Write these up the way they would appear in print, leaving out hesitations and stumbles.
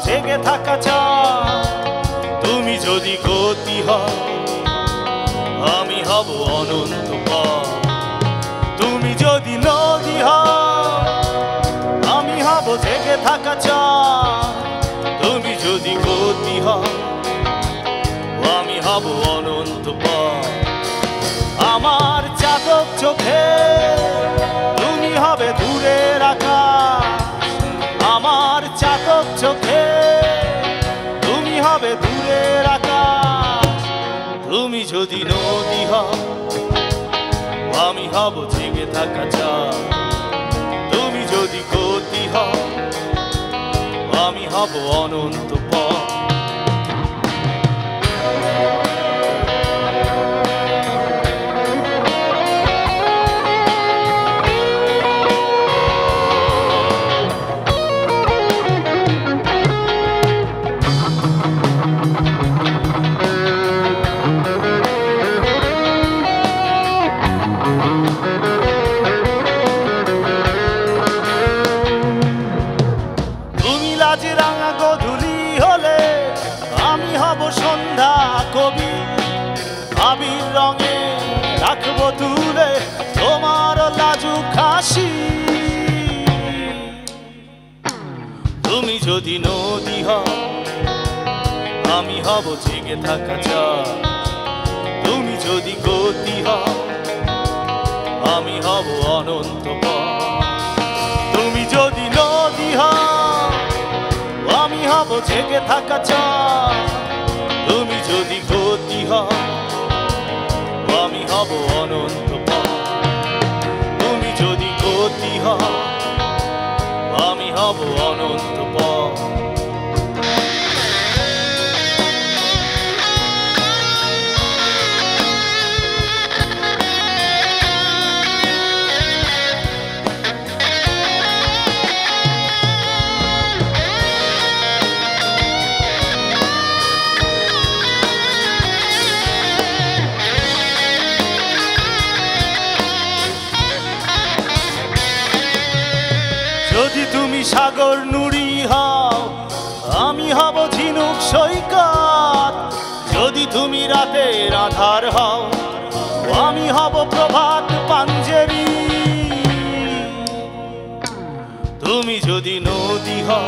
জেগে থাকা চাঁদ। তুমি যদি গতি হও আমি হব অনন্ত পথ। তুমি যদি নদী হও আমি হব জেগে থাকা চাঁদ। তুমি যদি গতি হও আমি হব অনন্ত পথ। আমার চাতক চোখে তুমি হবে দূরের আকাশ। আমার চাতক চোখে তুমি হবে দূরের আকাশ। তুমি যদি নদী হও আমি হব জেগে থাকা চাঁদ। তুমি যদি গতি হও আমি হব অনন্ত পথ। রাঙা গধূলি হলে আমি হব সন্ধ্যা কবি। আবির রঙে রাখবো তুলে তোমার লাজুক হাসি। তুমি যদি নদী হও আমি হব জেগে থাকা চাঁদ। তুমি যদি গতি হও আমি হব অনন্ত পথ। তুমি যদি নদী হও আমি হব জেগে থাকা চাঁদ। তুমি যদি গতি হও আমি হব অনন্ত পথ। তুমি যদি গতি হও আমি হব অনন্ত পথ। যদি তুমি সাগর নুড়ি হও আমি হব ঝিনুক সৈকত। যদি তুমি রাতের আধার হও আমি হব প্রভাত পাঞ্জেরি। তুমি যদি নদী হও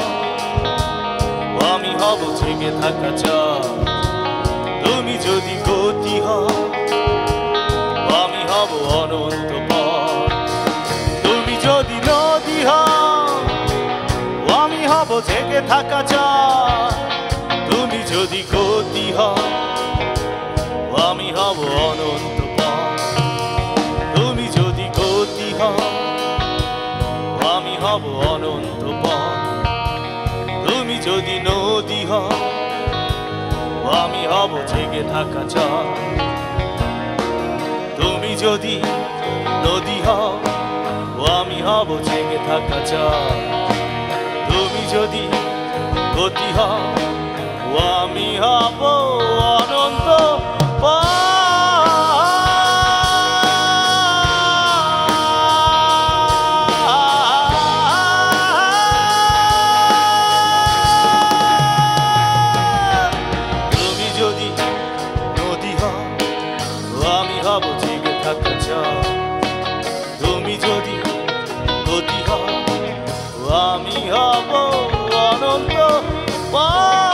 আমি হব জেগে থাকা চাঁদ। তুমি যদি গতি হও আমি হব অনন্ত পথ। তুমি যদি নদী হও আমি হব জেগে থাকা চাঁদ। তুমি যদি গতি হও আমি হব অনন্ত পথ। তুমি যদি গতি হও আমি হব অনন্ত পথ। তুমি যদি নদী হও আমি হব জেগে থাকা চাঁদ। তুমি যদি নদী হও আমি হব জেগে থাকা চাঁদ। তুমি যদি গতি হও আমি হব অনন্ত পথ। তুমি যদি নদী হও আমি হব জেগে থাকা চাঁদ। তুমি যদি গতি হও আমি হব অনন্ত পথ।